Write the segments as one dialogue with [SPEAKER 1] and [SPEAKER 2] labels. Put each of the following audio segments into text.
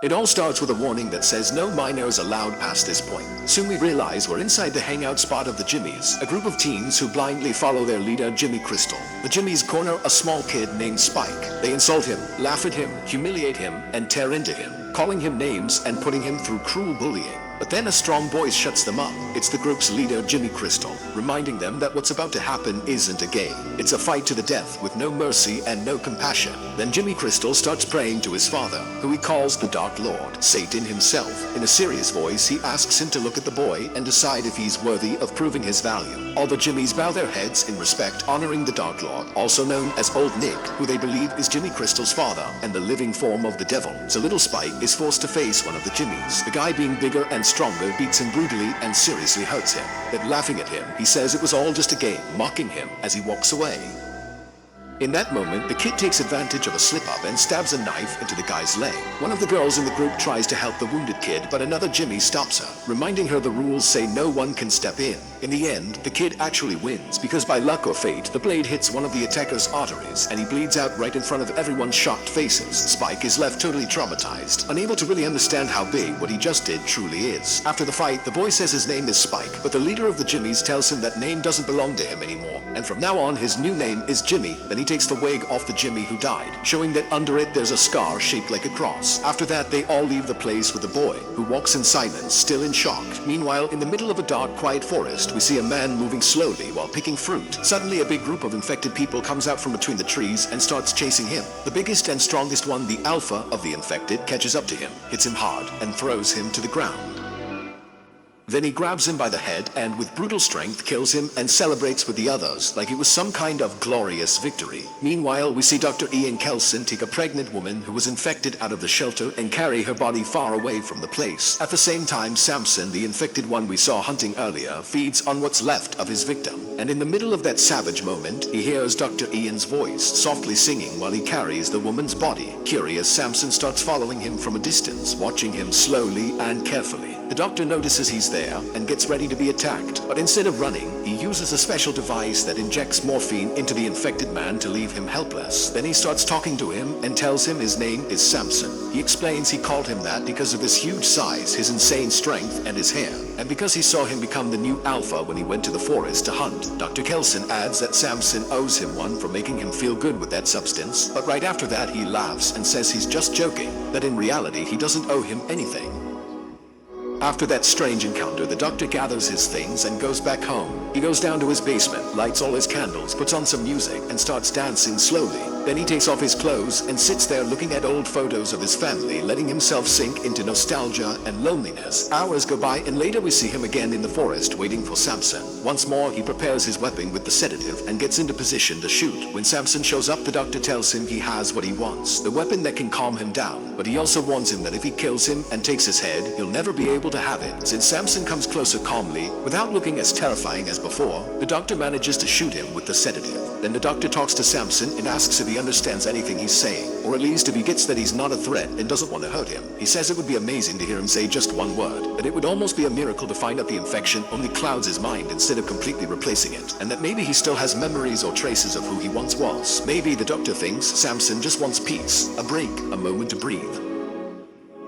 [SPEAKER 1] It all starts with a warning that says no minors allowed past this point. Soon we realize we're inside the hangout spot of the Jimmies, a group of teens who blindly follow their leader Jimmy Crystal. The Jimmies corner a small kid named Spike. They insult him, laugh at him, humiliate him, and tear into him, calling him names and putting him through cruel bullying. But then a strong voice shuts them up. It's the group's leader, Jimmy Crystal, reminding them that what's about to happen isn't a game. It's a fight to the death with no mercy and no compassion. Then Jimmy Crystal starts praying to his father, who he calls the Dark Lord, Satan himself. In a serious voice, he asks him to look at the boy and decide if he's worthy of proving his value. All the Jimmies bow their heads in respect, honoring the Dark Lord, also known as Old Nick, who they believe is Jimmy Crystal's father and the living form of the devil. So little Spike is forced to face one of the Jimmies. The guy, being bigger and stronger, beats him brutally and seriously hurts him. Then laughing at him, he says it was all just a game, mocking him as he walks away. In that moment, the kid takes advantage of a slip-up and stabs a knife into the guy's leg. One of the girls in the group tries to help the wounded kid, but another Jimmy stops her, reminding her the rules say no one can step in. In the end, the kid actually wins, because by luck or fate, the blade hits one of the attacker's arteries, and he bleeds out right in front of everyone's shocked faces. Spike is left totally traumatized, unable to really understand how big what he just did truly is. After the fight, the boy says his name is Spike, but the leader of the Jimmies tells him that name doesn't belong to him anymore, and from now on his new name is Jimmy. Then he takes the wig off the Jimmy who died, showing that under it there's a scar shaped like a cross. After that, they all leave the place with the boy, who walks in silence, still in shock. Meanwhile, in the middle of a dark, quiet forest, we see a man moving slowly while picking fruit. Suddenly, a big group of infected people comes out from between the trees and starts chasing him. The biggest and strongest one, the alpha of the infected, catches up to him, hits him hard, and throws him to the ground. Then he grabs him by the head and with brutal strength kills him and celebrates with the others like it was some kind of glorious victory. Meanwhile, we see Dr. Ian Kelson take a pregnant woman who was infected out of the shelter and carry her body far away from the place. At the same time, Samson, the infected one we saw hunting earlier, feeds on what's left of his victim. And in the middle of that savage moment, he hears Dr. Ian's voice softly singing while he carries the woman's body. Curious, Samson starts following him from a distance, watching him slowly and carefully. The doctor notices he's there and gets ready to be attacked, but instead of running, he uses a special device that injects morphine into the infected man to leave him helpless. Then he starts talking to him and tells him his name is Samson. He explains he called him that because of his huge size, his insane strength, and his hair, and because he saw him become the new alpha when he went to the forest to hunt. Dr. Kelson adds that Samson owes him one for making him feel good with that substance, but right after that he laughs and says he's just joking, that in reality he doesn't owe him anything. After that strange encounter, the doctor gathers his things and goes back home. He goes down to his basement, lights all his candles, puts on some music, and starts dancing slowly. Then he takes off his clothes and sits there looking at old photos of his family, letting himself sink into nostalgia and loneliness. Hours go by and later we see him again in the forest waiting for Samson. Once more, he prepares his weapon with the sedative and gets into position to shoot. When Samson shows up, the doctor tells him he has what he wants, the weapon that can calm him down. But he also warns him that if he kills him and takes his head, he'll never be able to have it. Since Samson comes closer calmly, without looking as terrifying as before, the doctor manages to shoot him with the sedative. Then the doctor talks to Samson and asks if he understands anything he's saying, or at least if he gets that he's not a threat and doesn't want to hurt him. He says it would be amazing to hear him say just one word, that it would almost be a miracle to find out the infection only clouds his mind instead of completely replacing it, and that maybe he still has memories or traces of who he once was. Maybe the doctor thinks Samson just wants peace, a break, a moment to breathe.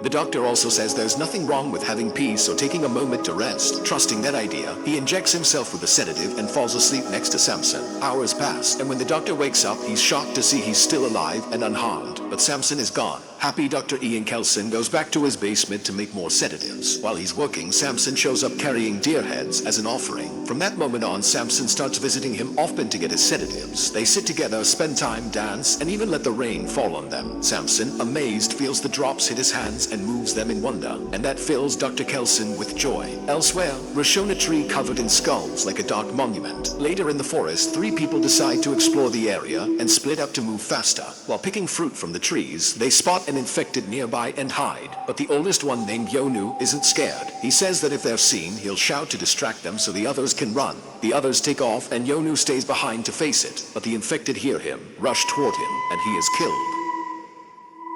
[SPEAKER 1] The doctor also says there's nothing wrong with having peace or taking a moment to rest. Trusting that idea, he injects himself with a sedative and falls asleep next to Samson. Hours pass, and when the doctor wakes up, he's shocked to see he's still alive and unharmed. But Samson is gone. Happy, Dr. Ian Kelson goes back to his basement to make more sedatives. While he's working, Samson shows up carrying deer heads as an offering. From that moment on, Samson starts visiting him often to get his sedatives. They sit together, spend time, dance, and even let the rain fall on them. Samson, amazed, feels the drops hit his hands and moves them in wonder, and that fills Dr. Kelson with joy. Elsewhere, we're shown a tree covered in skulls like a dark monument. Later in the forest, 3 people decide to explore the area and split up to move faster. While picking fruit from the trees, they spot an infected nearby and hide, but the oldest one, named Yonu, isn't scared. He says that if they're seen, he'll shout to distract them so the others can run. The others take off and Yonu stays behind to face it, but the infected hear him, rush toward him, and he is killed.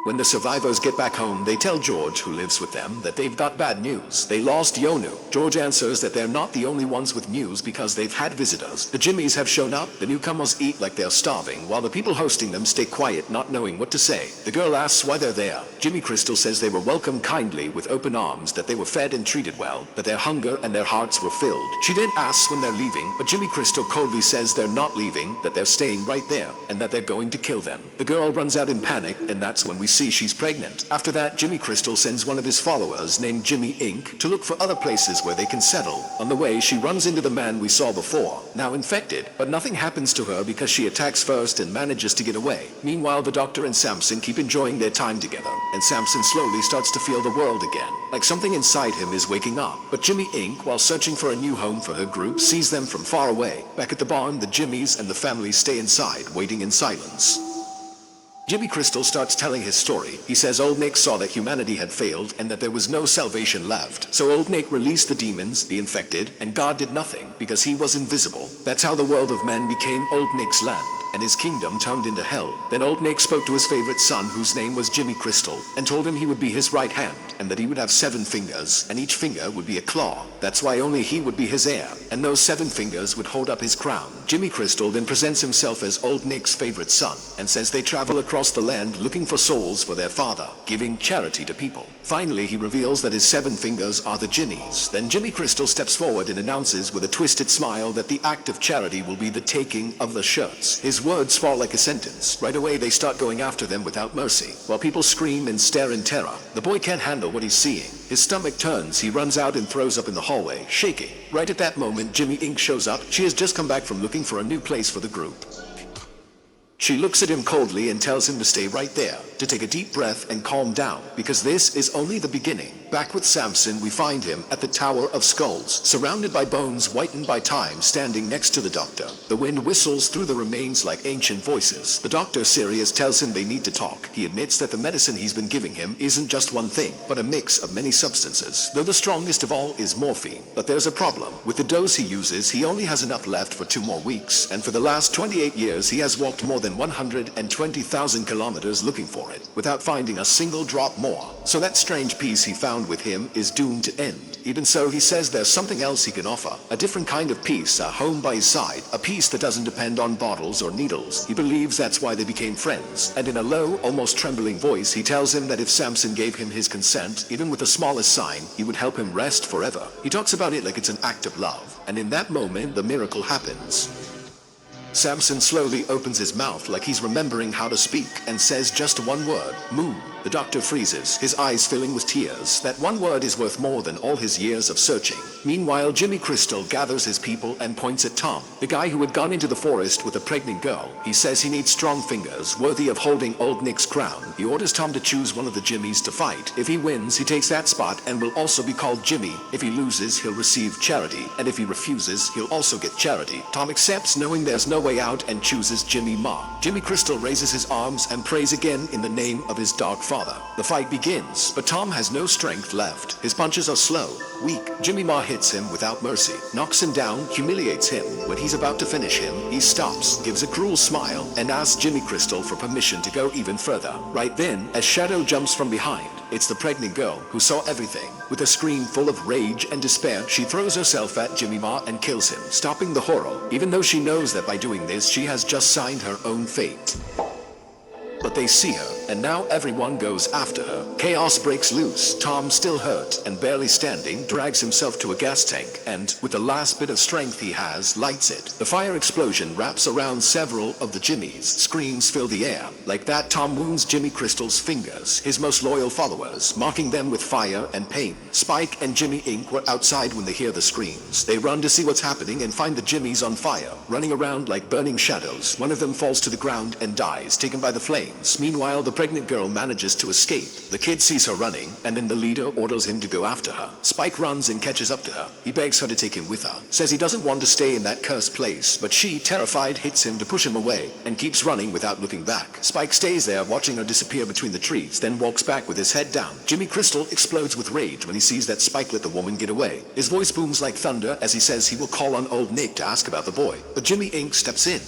[SPEAKER 1] When the survivors get back home, they tell George, who lives with them, that they've got bad news. They lost Yonu. George answers that they're not the only ones with news because they've had visitors. The Jimmies have shown up. The newcomers eat like they're starving, while the people hosting them stay quiet, not knowing what to say. The girl asks why they're there. Jimmy Crystal says they were welcomed kindly with open arms, that they were fed and treated well, that their hunger and their hearts were filled. She then asks when they're leaving, but Jimmy Crystal coldly says they're not leaving, that they're staying right there, and that they're going to kill them. The girl runs out in panic, and that's when we see she's pregnant. After that, Jimmy Crystal sends one of his followers named Jimmy Inc. to look for other places where they can settle. On the way, she runs into the man we saw before, now infected, but nothing happens to her because she attacks first and manages to get away. Meanwhile, the Doctor and Samson keep enjoying their time together, and Samson slowly starts to feel the world again, like something inside him is waking up. But Jimmy Inc., while searching for a new home for her group, sees them from far away. Back at the barn, the Jimmies and the family stay inside, waiting in silence. Jimmy Crystal starts telling his story. He says Old Nick saw that humanity had failed and that there was no salvation left. So Old Nick released the demons, the infected, and God did nothing because he was invisible. That's how the world of men became Old Nick's land, and his kingdom turned into hell. Then Old Nick spoke to his favorite son, whose name was Jimmy Crystal, and told him he would be his right hand, and that he would have 7 fingers, and each finger would be a claw. That's why only he would be his heir, and those 7 fingers would hold up his crown. Jimmy Crystal then presents himself as Old Nick's favorite son, and says they travel across the land looking for souls for their father, giving charity to people. Finally, he reveals that his 7 fingers are the Jimmies. Then Jimmy Crystal steps forward and announces with a twisted smile that the act of charity will be the taking of the shirts. His words fall like a sentence. Right away, they start going after them without mercy, while people scream and stare in terror. The boy can't handle what he's seeing. His stomach turns, he runs out and throws up in the hallway, shaking. Right at that moment, Jimmy Inc. shows up. She has just come back from looking for a new place for the group. She looks at him coldly and tells him to stay right there, to take a deep breath and calm down, because this is only the beginning. Back with Samson, we find him at the Tower of Skulls, surrounded by bones whitened by time, standing next to the Doctor. The wind whistles through the remains like ancient voices. The Doctor, Sirius, tells him they need to talk. He admits that the medicine he's been giving him isn't just one thing, but a mix of many substances, though the strongest of all is morphine. But there's a problem. With the dose he uses, he only has enough left for 2 more weeks, and for the last 28 years he has walked more than 120,000 kilometers looking for it, without finding a single drop more. So that strange peace he found with him is doomed to end. Even so, he says there's something else he can offer, a different kind of peace, a home by his side, a peace that doesn't depend on bottles or needles. He believes that's why they became friends, and in a low, almost trembling voice, he tells him that if Samson gave him his consent, even with the smallest sign, he would help him rest forever. He talks about it like it's an act of love, and in that moment, the miracle happens. Samson slowly opens his mouth like he's remembering how to speak and says just one word, "Moo." The Doctor freezes, his eyes filling with tears. That one word is worth more than all his years of searching. Meanwhile, Jimmy Crystal gathers his people and points at Tom, the guy who had gone into the forest with a pregnant girl. He says he needs strong fingers, worthy of holding Old Nick's crown. He orders Tom to choose one of the Jimmies to fight. If he wins, he takes that spot and will also be called Jimmy. If he loses, he'll receive charity, and if he refuses, he'll also get charity. Tom accepts, knowing there's no way out, and chooses Jimmy Ma. Jimmy Crystal raises his arms and prays again in the name of his dark father. The fight begins, but Tom has no strength left. His punches are slow, weak. Jimmy Ma hits him without mercy, knocks him down, humiliates him. When he's about to finish him, he stops, gives a cruel smile, and asks Jimmy Crystal for permission to go even further. Right then, as Shadow jumps from behind, it's the pregnant girl who saw everything. With a scream full of rage and despair, she throws herself at Jimmy Ma and kills him, stopping the horror, even though she knows that by doing this, she has just signed her own fate. But they see her, and now everyone goes after her. Chaos breaks loose. Tom, still hurt and barely standing, drags himself to a gas tank and, with the last bit of strength he has, lights it. The fire explosion wraps around several of the Jimmies. Screams fill the air. Like that, Tom wounds Jimmy Crystal's fingers, his most loyal followers, marking them with fire and pain. Spike and Jimmy Inc. were outside when they hear the screams. They run to see what's happening and find the Jimmies on fire, running around like burning shadows. One of them falls to the ground and dies, taken by the flames. Meanwhile, the pregnant girl manages to escape. The kid sees her running, and then the leader orders him to go after her. Spike runs and catches up to her. He begs her to take him with her, says he doesn't want to stay in that cursed place, but she, terrified, hits him to push him away, and keeps running without looking back. Spike stays there, watching her disappear between the trees, then walks back with his head down. Jimmy Crystal explodes with rage when he sees that Spike let the woman get away. His voice booms like thunder as he says he will call on Old Nick to ask about the boy, but Jimmy Inc. steps in.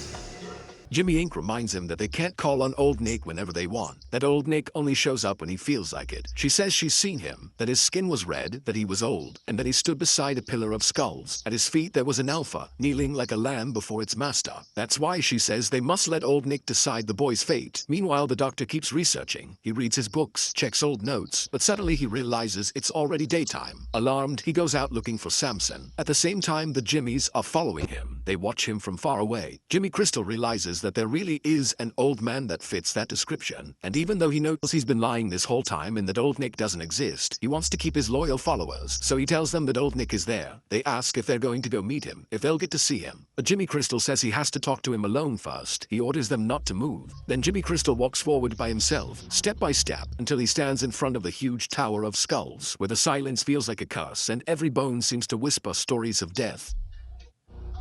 [SPEAKER 1] Jimmy Inc. reminds him that they can't call on Old Nick whenever they want, that Old Nick only shows up when he feels like it. She says she's seen him, that his skin was red, that he was old, and that he stood beside a pillar of skulls. At his feet there was an alpha, kneeling like a lamb before its master. That's why she says they must let Old Nick decide the boy's fate. Meanwhile, the doctor keeps researching. He reads his books, checks old notes, but suddenly he realizes it's already daytime. Alarmed, he goes out looking for Samson. At the same time, the Jimmies are following him. They watch him from far away. Jimmy Crystal realizes that there really is an old man that fits that description, and even though he knows he's been lying this whole time and that Old Nick doesn't exist, he wants to keep his loyal followers, so he tells them that Old Nick is there. They ask if they're going to go meet him, if they'll get to see him, but Jimmy Crystal says he has to talk to him alone first. He orders them not to move. Then Jimmy Crystal walks forward by himself, step by step, until he stands in front of the huge tower of skulls, where the silence feels like a curse and every bone seems to whisper stories of death.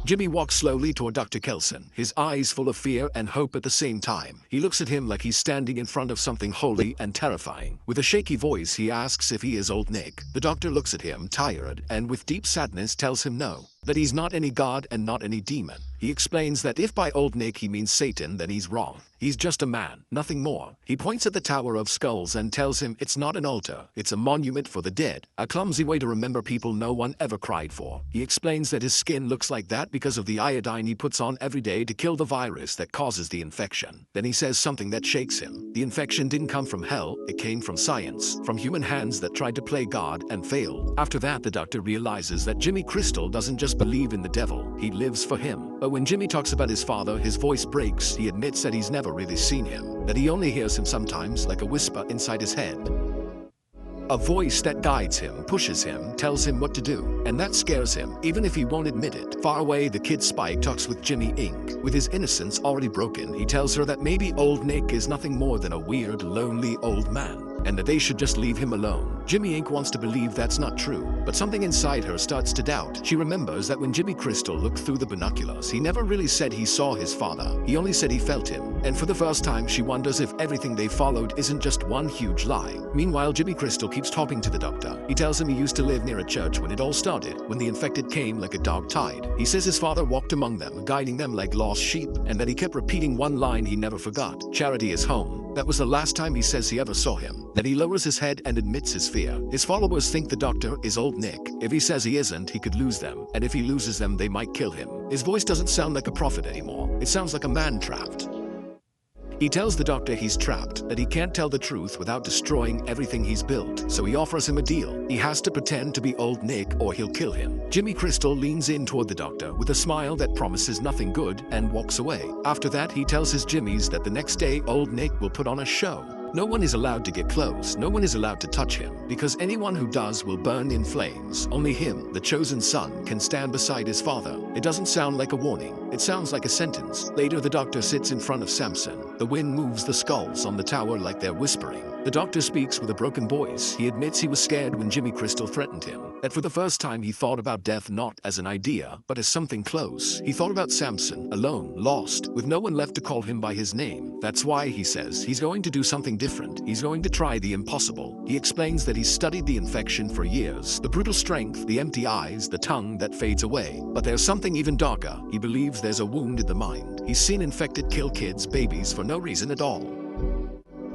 [SPEAKER 1] Jimmy walks slowly toward Dr. Kelson, his eyes full of fear and hope at the same time. He looks at him like he's standing in front of something holy and terrifying. With a shaky voice, he asks if he is Old Nick. The doctor looks at him, tired, and with deep sadness tells him no, that he's not any god and not any demon. He explains that if by Old Nick he means Satan, then he's wrong. He's just a man, nothing more. He points at the Tower of Skulls and tells him it's not an altar, it's a monument for the dead, a clumsy way to remember people no one ever cried for. He explains that his skin looks like that because of the iodine he puts on every day to kill the virus that causes the infection. Then he says something that shakes him. The infection didn't come from hell, it came from science, from human hands that tried to play God and failed. After that, the doctor realizes that Jimmy Crystal doesn't just believe in the devil, he lives for him. But when Jimmy talks about his father, his voice breaks. He admits that he's never really seen him, that he only hears him sometimes like a whisper inside his head. A voice that guides him, pushes him, tells him what to do, and that scares him, even if he won't admit it. Far away, the kid Spike talks with Jimmy Inc. With his innocence already broken, he tells her that maybe Old Nick is nothing more than a weird, lonely old man, and that they should just leave him alone. Jimmy Inc. wants to believe that's not true, but something inside her starts to doubt. She remembers that when Jimmy Crystal looked through the binoculars, he never really said he saw his father. He only said he felt him. And for the first time, she wonders if everything they followed isn't just one huge lie. Meanwhile, Jimmy Crystal keeps talking to the doctor. He tells him he used to live near a church when it all started, when the infected came like a dark tide. He says his father walked among them, guiding them like lost sheep, and that he kept repeating one line he never forgot: charity is home. That was the last time he says he ever saw him. That he lowers his head and admits his fear. His followers think the doctor is Old Nick. If he says he isn't, he could lose them, and if he loses them, they might kill him. His voice doesn't sound like a prophet anymore. It sounds like a man trapped. He tells the doctor he's trapped, that he can't tell the truth without destroying everything he's built, so he offers him a deal. He has to pretend to be Old Nick or he'll kill him. Jimmy Crystal leans in toward the doctor with a smile that promises nothing good and walks away. After that, he tells his Jimmies that the next day Old Nick will put on a show. No one is allowed to get close, no one is allowed to touch him, because anyone who does will burn in flames. Only him, the chosen son, can stand beside his father. It doesn't sound like a warning, it sounds like a sentence. Later, the doctor sits in front of Samson. The wind moves the skulls on the tower like they're whispering. The doctor speaks with a broken voice. He admits he was scared when Jimmy Crystal threatened him, that for the first time he thought about death not as an idea, but as something close. He thought about Samson, alone, lost, with no one left to call him by his name. That's why, he says, he's going to do something different. He's going to try the impossible. He explains that he's studied the infection for years. The brutal strength, the empty eyes, the tongue that fades away. But there's something even darker. He believes there's a wound in the mind. He's seen infected kill kids, babies, for no reason at all.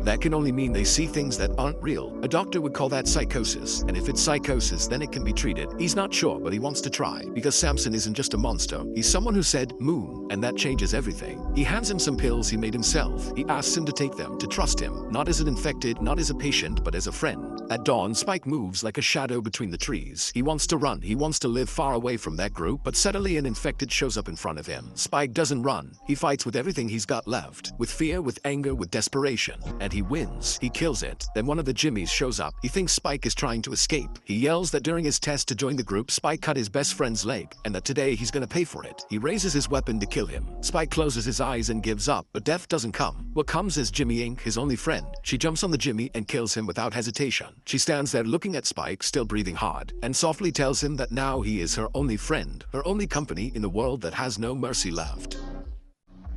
[SPEAKER 1] That can only mean they see things that aren't real. A doctor would call that psychosis, and if it's psychosis, then it can be treated. He's not sure, but he wants to try, because Samson isn't just a monster. He's someone who said moon, and that changes everything. He hands him some pills he made himself. He asks him to take them, to trust him, not as an infected, not as a patient, but as a friend. At dawn, Spike moves like a shadow between the trees. He wants to run, he wants to live far away from that group, but suddenly an infected shows up in front of him. Spike doesn't run. He fights with everything he's got left, with fear, with anger, with desperation, and he wins. He kills it. Then one of the Jimmies shows up. He thinks Spike is trying to escape. He yells that during his test to join the group, Spike cut his best friend's leg, and that today he's gonna pay for it. He raises his weapon to kill him. Spike closes his eyes and gives up, but death doesn't come. What comes is Jimmy Inc., his only friend. She jumps on the Jimmy and kills him without hesitation. She stands there looking at Spike, still breathing hard, and softly tells him that now he is her only friend, her only company in a world that has no mercy left.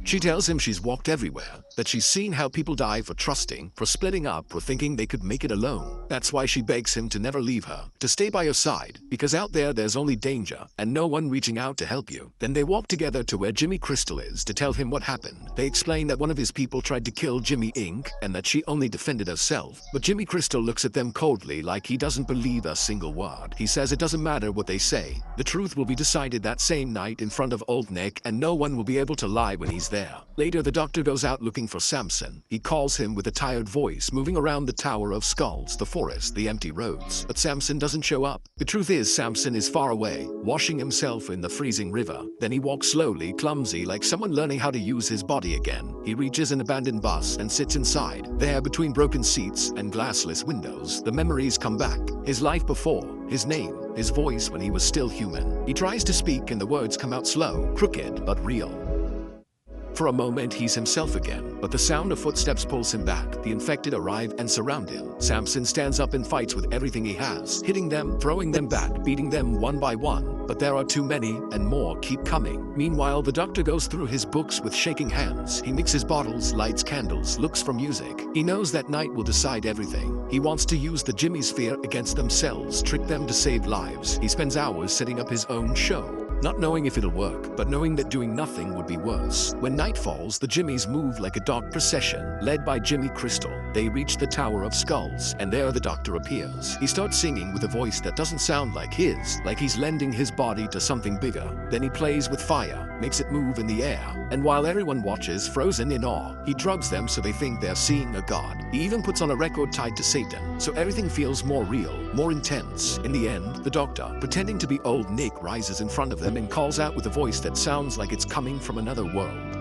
[SPEAKER 1] She tells him she's walked everywhere, that she's seen how people die for trusting, for splitting up, for thinking they could make it alone. That's why she begs him to never leave her, to stay by her side, because out there's only danger, and no one reaching out to help you. Then they walk together to where Jimmy Crystal is to tell him what happened. They explain that one of his people tried to kill Jimmy Inc. and that she only defended herself. But Jimmy Crystal looks at them coldly like he doesn't believe a single word. He says it doesn't matter what they say. The truth will be decided that same night in front of Old Nick, and no one will be able to lie when he's there. Later, the doctor goes out looking for Samson. He calls him with a tired voice, moving around the Tower of Skulls, the forest, the empty roads. But Samson doesn't show up. The truth is, Samson is far away, washing himself in the freezing river. Then he walks slowly, clumsy, like someone learning how to use his body again. He reaches an abandoned bus and sits inside. There, between broken seats and glassless windows, the memories come back. His life before, his name, his voice when he was still human. He tries to speak and the words come out slow, crooked, but real. For a moment, he's himself again, but the sound of footsteps pulls him back. The infected arrive and surround him. Samson stands up and fights with everything he has, hitting them, throwing them back, beating them one by one. But there are too many, and more keep coming. Meanwhile, the doctor goes through his books with shaking hands. He mixes bottles, lights candles, looks for music. He knows that night will decide everything. He wants to use the Jimmy sphere against themselves, trick them to save lives. He spends hours setting up his own show. Not knowing if it'll work, but knowing that doing nothing would be worse. When night falls, the Jimmys move like a dark procession, led by Jimmy Crystal. They reach the Tower of Skulls, and there the doctor appears. He starts singing with a voice that doesn't sound like his, like he's lending his body to something bigger. Then he plays with fire, makes it move in the air, and while everyone watches, frozen in awe, he drugs them so they think they're seeing a god. He even puts on a record tied to Satan, so everything feels more real, more intense. In the end, the doctor, pretending to be Old Nick, rises in front of them and calls out with a voice that sounds like it's coming from another world.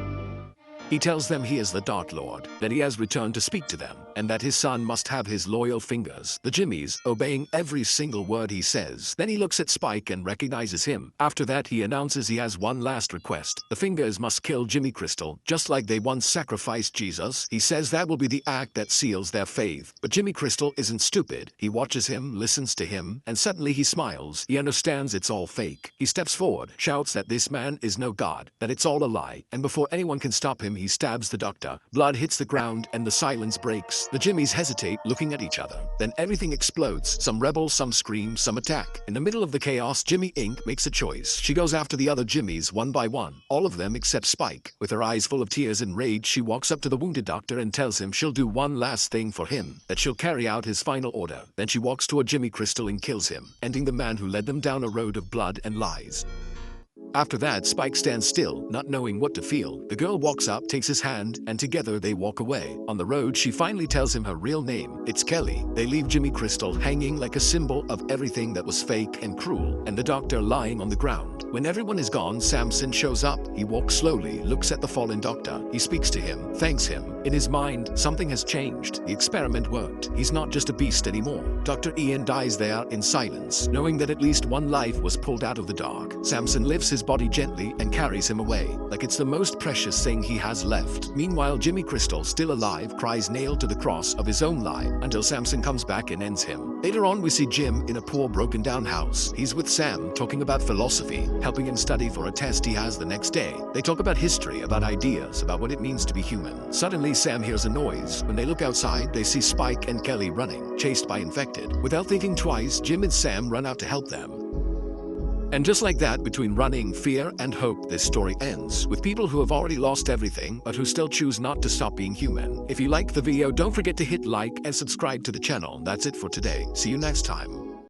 [SPEAKER 1] He tells them he is the Dark Lord, that he has returned to speak to them, and that his son must have his loyal fingers. The Jimmys, obeying every single word he says. Then he looks at Spike and recognizes him. After that, he announces he has one last request. The fingers must kill Jimmy Crystal, just like they once sacrificed Jesus. He says that will be the act that seals their faith. But Jimmy Crystal isn't stupid. He watches him, listens to him, and suddenly he smiles. He understands it's all fake. He steps forward, shouts that this man is no god, that it's all a lie, and before anyone can stop him, he stabs the doctor. Blood hits the ground and the silence breaks. The Jimmys hesitate, looking at each other. Then everything explodes. Some rebel, some scream, some attack. In the middle of the chaos, Jimmy Inc. makes a choice. She goes after the other Jimmys one by one. All of them except Spike. With her eyes full of tears and rage, she walks up to the wounded doctor and tells him she'll do one last thing for him, that she'll carry out his final order. Then she walks toward Jimmy Crystal and kills him, ending the man who led them down a road of blood and lies. After that, Spike stands still, not knowing what to feel. The girl walks up, takes his hand, and together they walk away. On the road, she finally tells him her real name. It's Kelly. They leave Jimmy Crystal hanging like a symbol of everything that was fake and cruel, and the doctor lying on the ground. When everyone is gone, Samson shows up. He walks slowly, looks at the fallen doctor. He speaks to him, thanks him. In his mind, something has changed. The experiment worked. He's not just a beast anymore. Dr. Ian dies there in silence, knowing that at least one life was pulled out of the dark. Samson lifts his body gently and carries him away, like it's the most precious thing he has left. Meanwhile, Jimmy Crystal, still alive, cries nailed to the cross of his own lie until Samson comes back and ends him. Later on, we see Jim in a poor, broken-down house. He's with Sam, talking about philosophy, helping him study for a test he has the next day. They talk about history, about ideas, about what it means to be human. Suddenly, Sam hears a noise. When they look outside, they see Spike and Kelly running, chased by infected. Without thinking twice, Jim and Sam run out to help them. And just like that, between running, fear, and hope, this story ends, with people who have already lost everything, but who still choose not to stop being human. If you liked the video, don't forget to hit like and subscribe to the channel. That's it for today. See you next time.